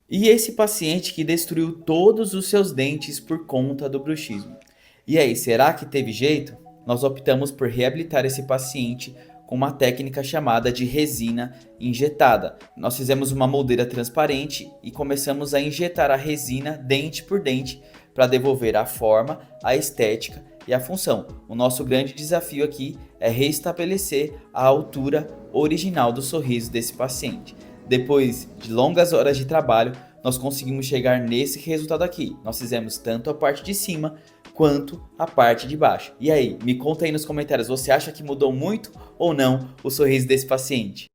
E esse paciente que destruiu todos os seus dentes por conta do bruxismo. E aí, será que teve jeito? Nós optamos por reabilitar esse paciente com uma técnica chamada de resina injetada. Nós fizemos uma moldeira transparente e começamos a injetar a resina dente por dente para devolver a forma, a estética e a função. O nosso grande desafio aqui é restabelecer a altura original do sorriso desse paciente. Depois de longas horas de trabalho, nós conseguimos chegar nesse resultado aqui. Nós fizemos tanto a parte de cima quanto a parte de baixo. E aí, me conta aí nos comentários, você acha que mudou muito ou não o sorriso desse paciente?